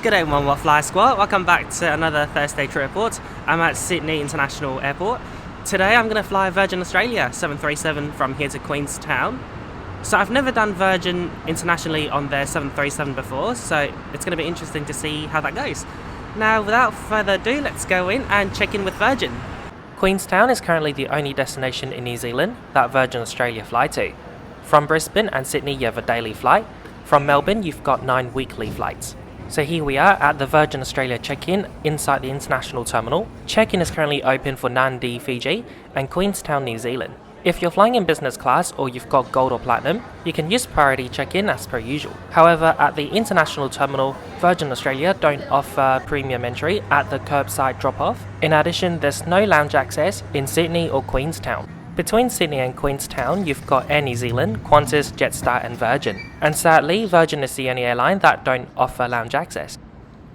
G'day One More Fly Squad, welcome back to another Thursday trip report. I'm at Sydney International Airport. Today I'm going to fly Virgin Australia 737 from here to Queenstown. So I've never done Virgin internationally on their 737 before, so it's going to be interesting to see how that goes. Now without further ado, let's go in and check in with Virgin. Queenstown is currently the only destination in New Zealand that Virgin Australia fly to. From Brisbane and Sydney you have a daily flight. From Melbourne you've got 9 weekly flights. So here we are at the Virgin Australia check-in inside the international terminal. Check-in is currently open for Nadi, Fiji and Queenstown, New Zealand. If you're flying in business class or you've got gold or platinum, you can use priority check-in as per usual. However, at the international terminal, Virgin Australia don't offer premium entry at the curbside drop-off. In addition, there's no lounge access in Sydney or Queenstown. Between Sydney and Queenstown, you've got Air New Zealand, Qantas, Jetstar and Virgin. And sadly, Virgin is the only airline that don't offer lounge access.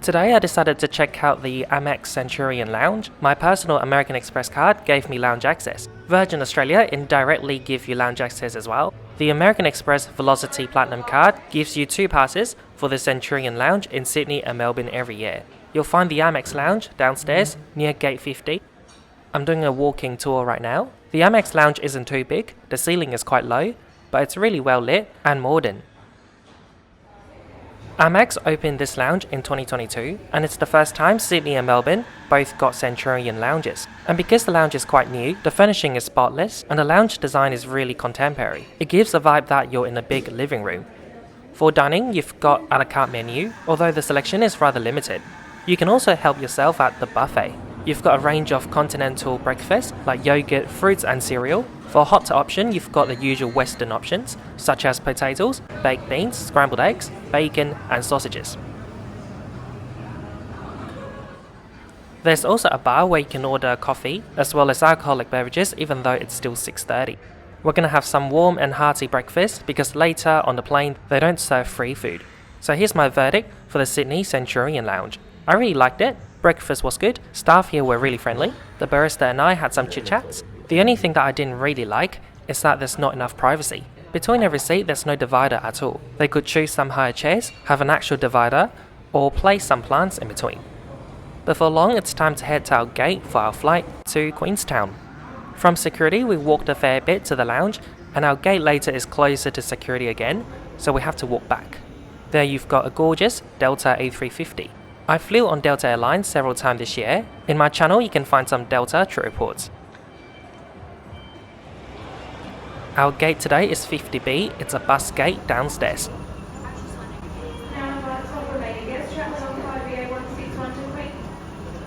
Today I decided to check out the Amex Centurion Lounge. My personal American Express card gave me lounge access. Virgin Australia indirectly give you lounge access as well. The American Express Velocity Platinum card gives you 2 passes for the Centurion Lounge in Sydney and Melbourne every year. You'll find the Amex Lounge downstairs near Gate 50. I'm doing a walking tour right now. The Amex Lounge isn't too big, the ceiling is quite low, but it's really well lit and modern. Amex opened this lounge in 2022 and it's the first time Sydney and Melbourne both got Centurion lounges. And because the lounge is quite new, the furnishing is spotless and the lounge design is really contemporary. It gives a vibe that you're in a big living room. For dining, you've got a la carte menu, although the selection is rather limited. You can also help yourself at the buffet. You've got a range of continental breakfasts like yogurt, fruits and cereal. For hot option, you've got the usual Western options such as potatoes, baked beans, scrambled eggs, bacon and sausages. There's also a bar where you can order coffee as well as alcoholic beverages even though it's still 6:30. We're going to have some warm and hearty breakfast because later on the plane they don't serve free food. So here's my verdict for the Sydney Centurion Lounge. I really liked it. Breakfast was good, staff here were really friendly, the barista and I had some chit-chats. The only thing that I didn't really like is that there's not enough privacy. Between every seat there's no divider at all. They could choose some higher chairs, have an actual divider, or place some plants in between. Before long it's time to head to our gate for our flight to Queenstown. From security we walked a fair bit to the lounge and our gate later is closer to security again, so we have to walk back. There you've got a gorgeous Delta A350. I flew on Delta Airlines several times this year. In my channel you can find some Delta trip reports. Our gate today is 50B, it's a bus gate downstairs.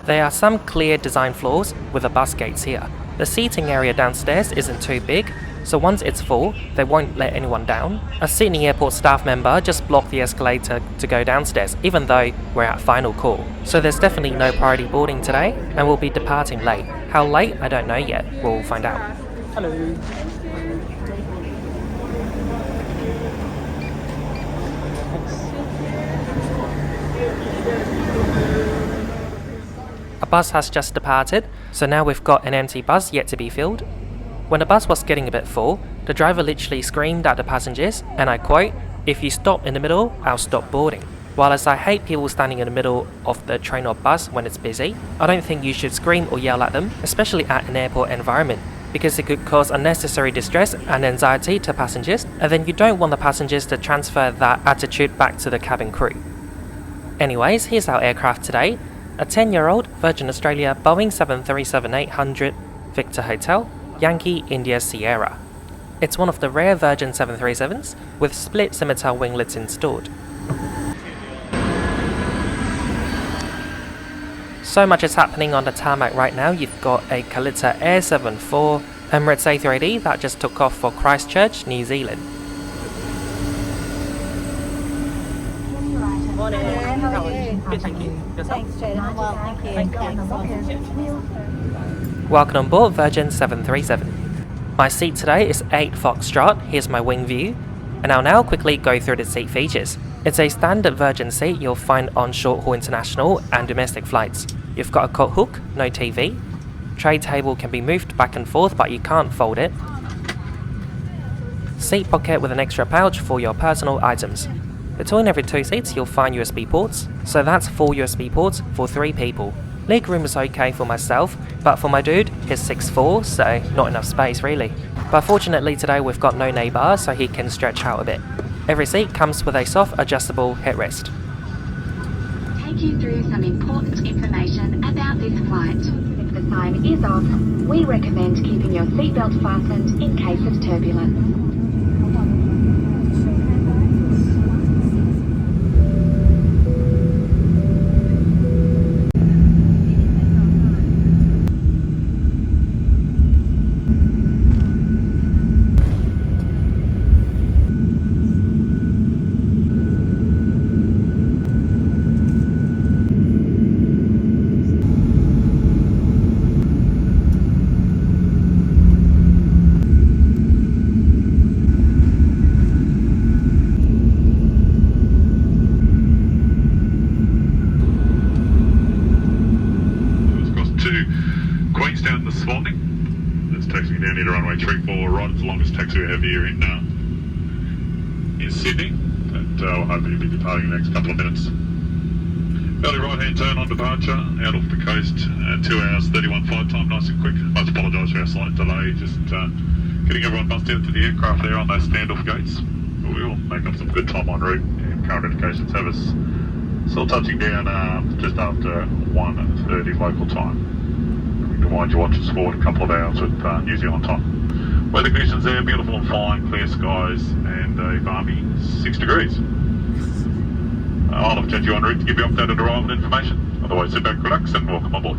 There are some clear design flaws with the bus gates here. The seating area downstairs isn't too big, so once it's full, they won't let anyone down. A Sydney Airport staff member just blocked the escalator to go downstairs, even though we're at final call. So there's definitely no priority boarding today, and we'll be departing late. How late, I don't know yet. We'll find out. Hello. A bus has just departed, so now we've got an empty bus yet to be filled. When the bus was getting a bit full, the driver literally screamed at the passengers, and I quote, "If you stop in the middle, I'll stop boarding." While as I hate people standing in the middle of the train or bus when it's busy, I don't think you should scream or yell at them, especially at an airport environment, because it could cause unnecessary distress and anxiety to passengers, and then you don't want the passengers to transfer that attitude back to the cabin crew. Anyways, here's our aircraft today. A 10-year-old Virgin Australia Boeing 737-800 Victor Hotel, Yankee India Sierra. It's one of the rare Virgin 737s with split scimitar winglets installed. So much is happening on the tarmac right now. You've got a Calita Air 74 Emirates A380 that just took off for Christchurch, New Zealand. Morning. How are you? Good, thank you. Yourself? Thanks, Jada. Well, thank you. Welcome on board Virgin 737. My seat today is 8 Foxtrot, here's my wing view, and I'll now quickly go through the seat features. It's a standard Virgin seat you'll find on short-haul international and domestic flights. You've got a coat hook, no TV. Tray table can be moved back and forth but you can't fold it. Seat pocket with an extra pouch for your personal items. Between every 2 seats you'll find USB ports, so that's 4 USB ports for 3 people. Leg room is okay for myself, but for my dude, he's 6'4", so not enough space really. But fortunately today we've got no knee bar, so he can stretch out a bit. Every seat comes with a soft adjustable headrest. Take you through some important information about this flight. If the sign is off, we recommend keeping your seatbelt fastened in case of turbulence. Queenstown this morning. It's taxiing down here to runway 34, right at the longest taxi we have here in Sydney. And we'll hopefully be departing in the next couple of minutes. Early right-hand turn on departure, out off the coast, 2 hours 31 flight time, nice and quick. Must apologise for our slight delay, just getting everyone bussed out to the aircraft there on those standoff gates. But we will make up some good time en route, and current indications have us still touching down just after 1:30 local time. Wind your watches forward a couple of hours with New Zealand time. Weather conditions there, beautiful and fine, clear skies, and a balmy 6 degrees. I'll have you en route to give you updated arrival information. Otherwise, sit back, relax, and welcome aboard.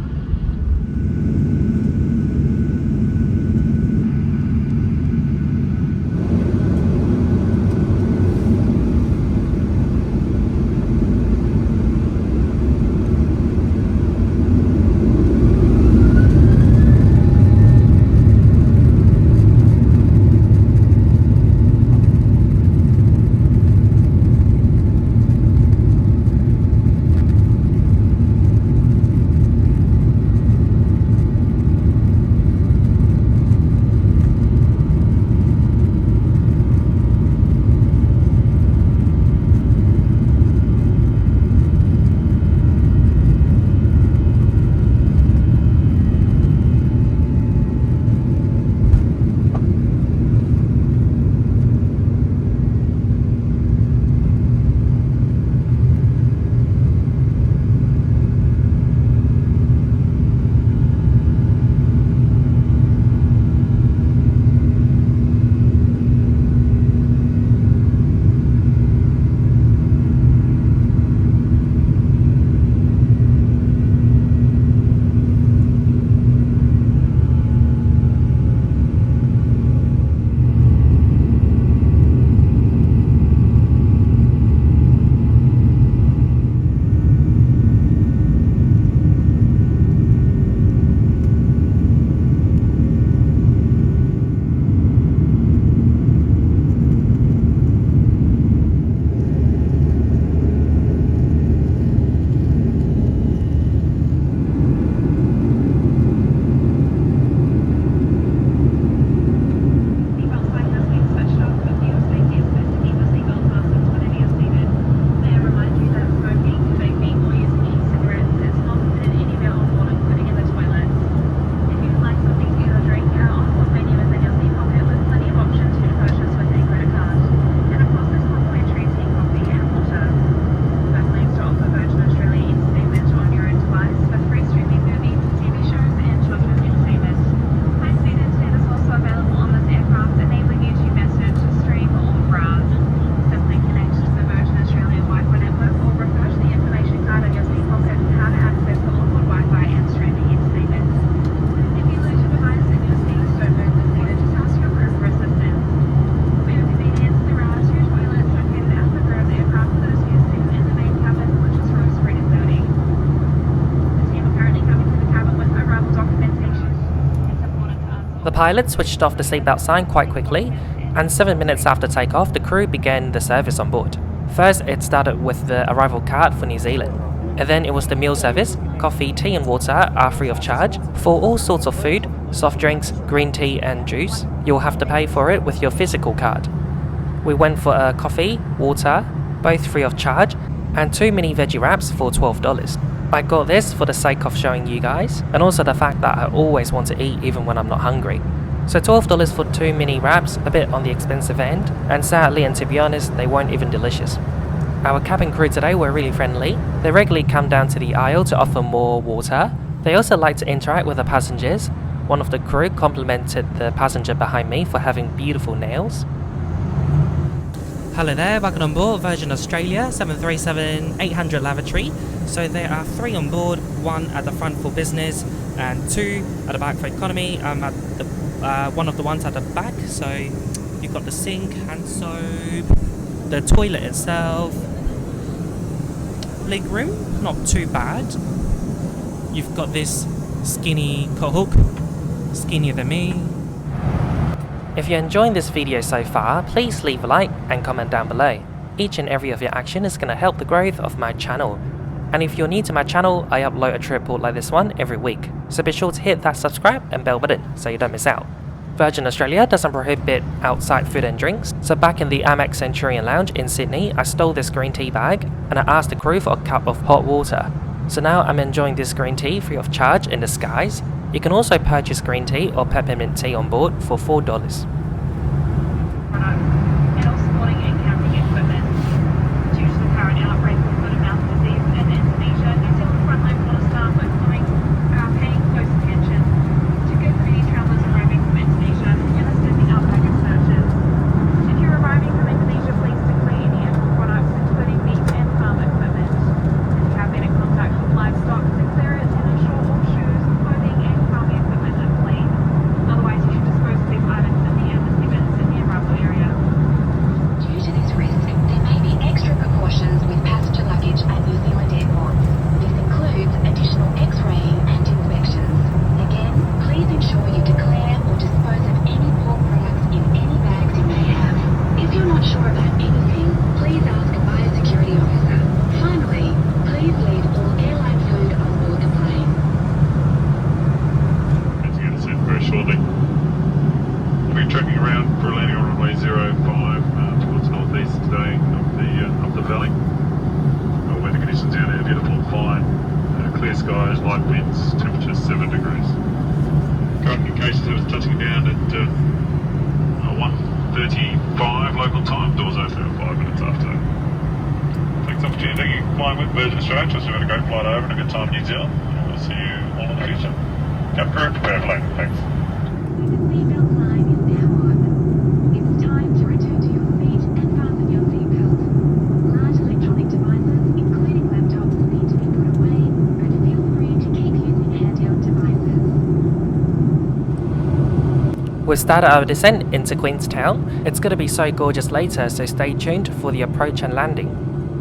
The pilot switched off the seatbelt sign quite quickly, and 7 minutes after takeoff, the crew began the service on board. First, it started with the arrival card for New Zealand, and then it was the meal service. Coffee, tea and water are free of charge. For all sorts of food, soft drinks, green tea and juice, you'll have to pay for it with your physical card. We went for a coffee, water, both free of charge, and 2 mini veggie wraps for $12. I got this for the sake of showing you guys, and also the fact that I always want to eat even when I'm not hungry. So $12 for 2 mini wraps, a bit on the expensive end, and sadly and to be honest, they weren't even delicious. Our cabin crew today were really friendly. They regularly come down to the aisle to offer more water. They also like to interact with the passengers. One of the crew complimented the passenger behind me for having beautiful nails. Hello there, welcome on board Virgin Australia 737-800 Lavatory. So there are 3 on board, 1 at the front for business and 2 at the back for economy. I'm at the, one of the ones at the back, so you've got the sink, hand soap, the toilet itself, leg room, not too bad. You've got this skinny coat hook, skinnier than me. If you're enjoying this video so far, please leave a like and comment down below. Each and every of your action is going to help the growth of my channel. And if you're new to my channel, I upload a trip report like this one every week. So be sure to hit that subscribe and bell button so you don't miss out. Virgin Australia doesn't prohibit outside food and drinks, so back in the Amex Centurion Lounge in Sydney, I stole this green tea bag and I asked the crew for a cup of hot water. So now I'm enjoying this green tea free of charge in the skies. You can also purchase green tea or peppermint tea on board for $4. Skies, light winds, temperature 7 degrees. Current indications it was touching down at 1:35 local time. Doors open at 5 minutes after. Thanks for the opportunity. Thank you for flying with Virgin Australia. Just had a great flight over and a good time in New Zealand. And we'll see you all in the future. Cap crew, prepare for landing. Thanks. The seatbelt sign is now on. It's time to return to your seat and fasten your seatbelt. Large electronic devices, including laptops, need to be put away, and feel free to keep using handheld devices. We started our descent into Queenstown. It's going to be so gorgeous later, so stay tuned for the approach and landing.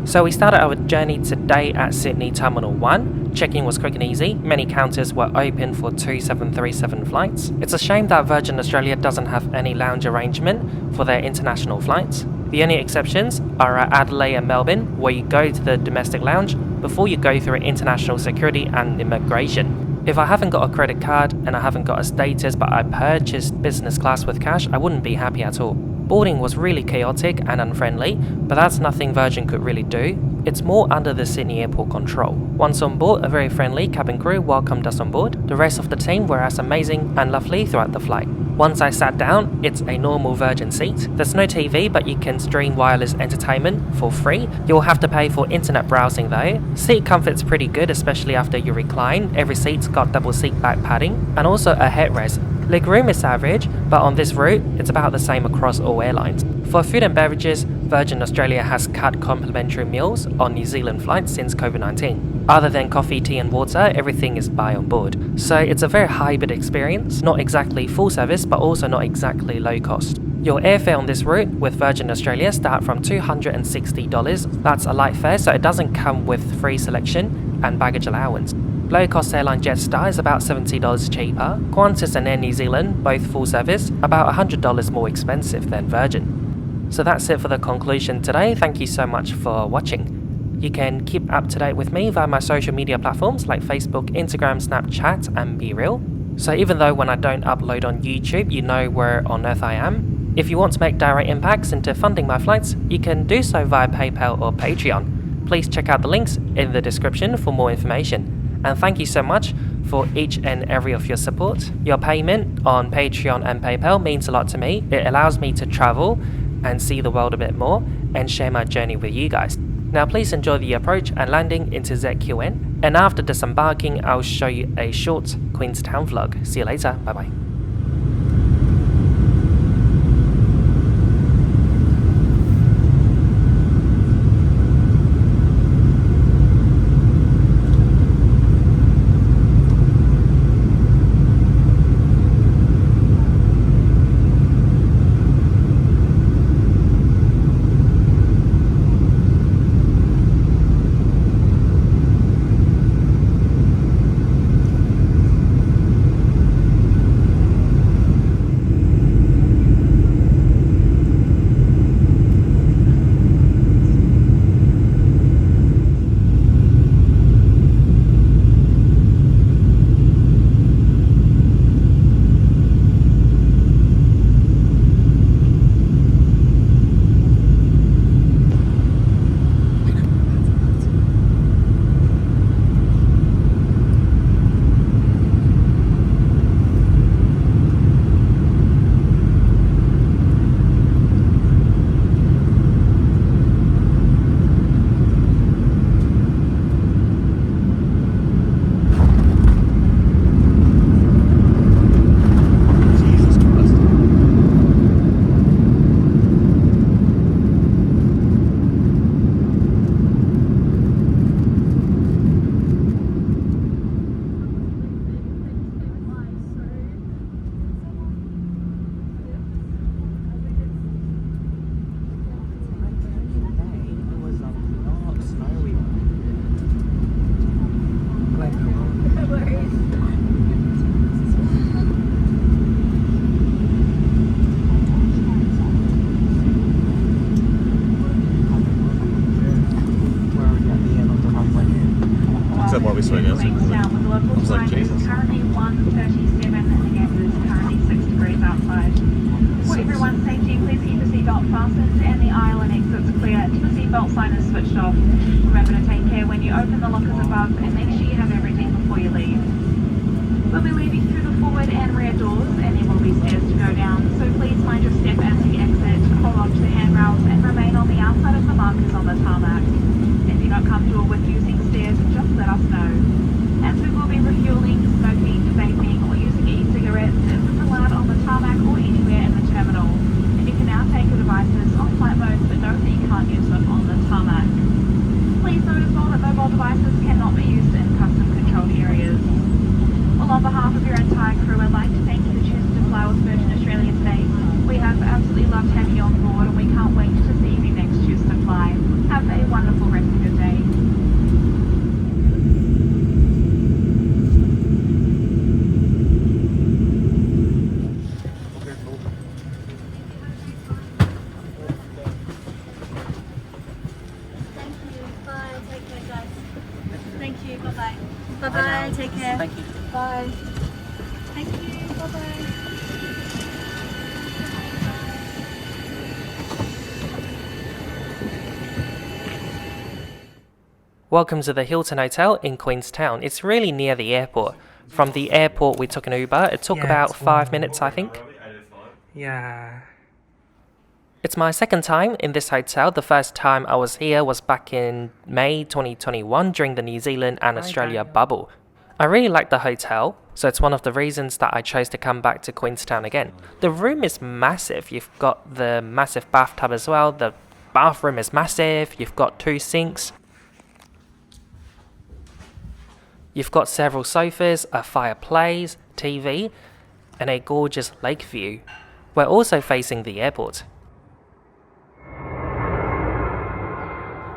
So we started our journey today at Sydney Terminal 1. Check-in was quick and easy. Many counters were open for 2 737 flights. It's a shame that Virgin Australia doesn't have any lounge arrangement for their international flights. The only exceptions are at Adelaide and Melbourne, where you go to the domestic lounge before you go through international security and immigration. If I haven't got a credit card and I haven't got a status but I purchased business class with cash, I wouldn't be happy at all. Boarding was really chaotic and unfriendly, but that's nothing Virgin could really do. It's more under the Sydney airport control. Once on board, a very friendly cabin crew welcomed us on board. The rest of the team were as amazing and lovely throughout the flight. Once I sat down, it's a normal Virgin seat. There's no TV, but you can stream wireless entertainment for free. You'll have to pay for internet browsing though. Seat comfort's pretty good, especially after you recline. Every seat's got double seat back padding and also a headrest. Legroom is average, but on this route, it's about the same across all airlines. For food and beverages, Virgin Australia has cut complimentary meals on New Zealand flights since COVID-19. Other than coffee, tea and water, everything is buy on board. So it's a very hybrid experience, not exactly full service, but also not exactly low cost. Your airfare on this route with Virgin Australia start from $260. That's a light fare, so it doesn't come with free selection and baggage allowance. Low-cost airline Jetstar is about $70 cheaper. Qantas and Air New Zealand, both full service, about $100 more expensive than Virgin. So that's it for the conclusion today. Thank you so much for watching. You can keep up to date with me via my social media platforms like Facebook, Instagram, Snapchat and BeReal. So even though when I don't upload on YouTube, you know where on earth I am. If you want to make direct impacts into funding my flights, you can do so via PayPal or Patreon. Please check out the links in the description for more information. And thank you so much for each and every of your support. Your payment on Patreon and PayPal means a lot to me. It allows me to travel and see the world a bit more and share my journey with you guys. Now please enjoy the approach and landing into ZQN. And after disembarking, I'll show you a short Queenstown vlog. See you later. Bye bye. Queenstown with the local time is currently 1:37 and the air is currently 6 degrees outside. For everyone's safety, please keep the seatbelt fastened and the aisle and exits clear until the seatbelt sign is switched off. Remember to take care when you open the lockers above and make sure you have everything before you leave. We'll be leaving through the forward and rear doors and there will be stairs to go down, so please mind your step as you exit, hold on to the handrails and remain on the outside of the markers on the tarmac. If you're not comfortable with using stairs, just let us know. As we will be refueling, smoking, vaping or using e-cigarettes, this is allowed on the tarmac or anywhere in the terminal. And you can now take your devices off flight mode, but note that you can't use them on the tarmac. Please note as well that mobile devices cannot be used in custom controlled areas. Well, on behalf of your entire crew, I'd like to thank you for choosing to fly with Virgin Australia today. We have absolutely loved having you on board and we can't wait to see if you next choose to fly. Have a wonderful rest of your day. Bye-bye. Take care. Thank you. Bye. Thank you. Bye-bye. Welcome to the Hilton Hotel in Queenstown. It's really near the airport. From the airport we took an Uber. It took about 5 minutes, I think. Yeah. It's my second time in this hotel. The first time I was here was back in May 2021 during the New Zealand and Australia bubble. I really like the hotel, so it's one of the reasons that I chose to come back to Queenstown again. The room is massive. You've got the massive bathtub as well. The bathroom is massive. You've got 2 sinks. You've got several sofas, a fireplace, TV, and a gorgeous lake view. We're also facing the airport.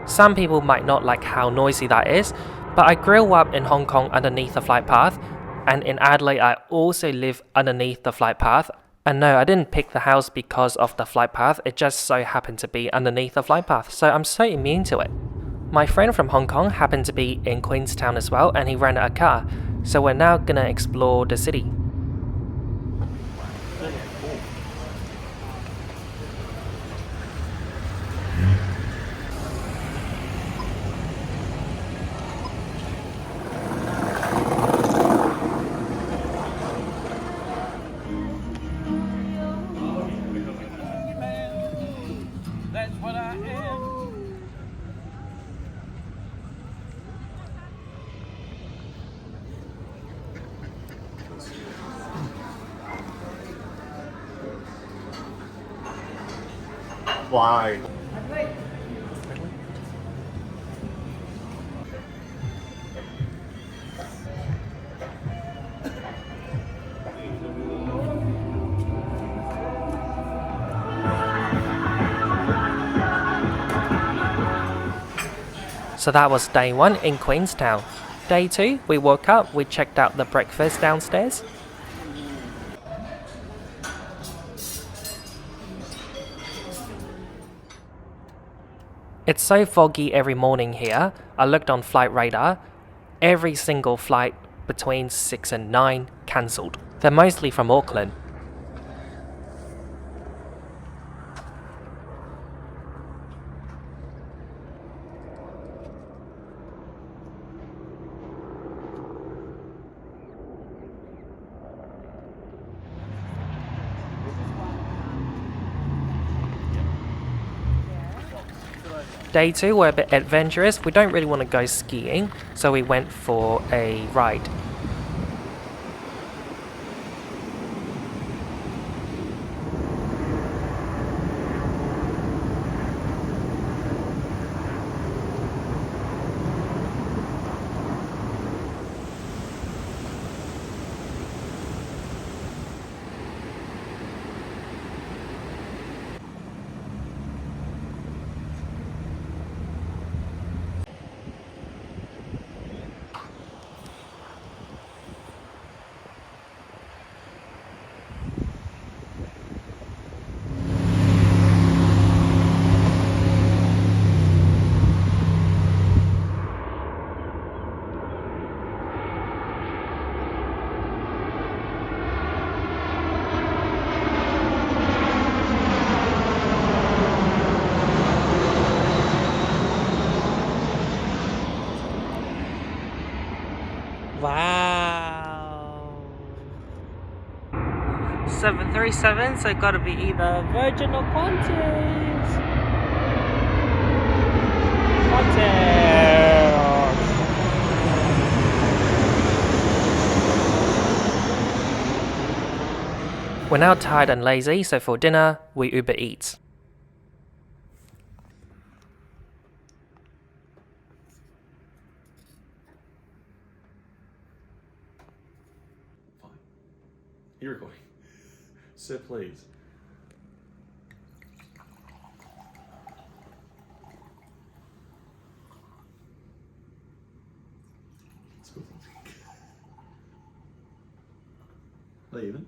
Some people might not like how noisy that is, but I grew up in Hong Kong underneath the flight path, and in Adelaide I also live underneath the flight path. And no, I didn't pick the house because of the flight path, it just so happened to be underneath the flight path, so I'm so immune to it. My friend from Hong Kong happened to be in Queenstown as well, and he rented a car, so we're now gonna explore the city. Why? So that was day 1 in Queenstown. Day 2, we woke up, we checked out the breakfast downstairs. It's so foggy every morning here. I looked on flight radar. Every single flight between 6 and 9 cancelled. They're mostly from Auckland. Day 2 were a bit adventurous. We don't really want to go skiing, so we went for a ride. Wow. 737, so gotta be either Virgin or Qantas. Qantas. We're now tired and lazy, so for dinner, we Uber Eats. You're recording. Sir, please. Leaving.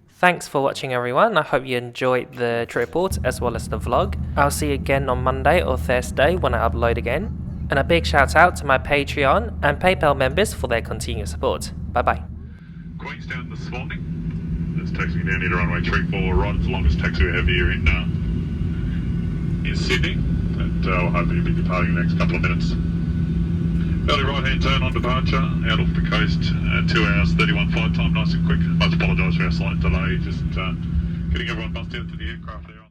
Thanks for watching everyone. I hope you enjoyed the trip report as well as the vlog. I'll see you again on Monday or Thursday when I upload again. And a big shout out to my Patreon and PayPal members for their continued support. Bye bye. Queenstown this morning. It's taxiing down here to runway 34 right. It's the longest taxi we have here in Sydney. And we'll hopefully be departing in the next couple of minutes. Early right-hand turn on departure, out off the coast, 2 hours, 31 flight time, nice and quick. I apologise for our slight delay, just getting everyone bussed out to the aircraft there.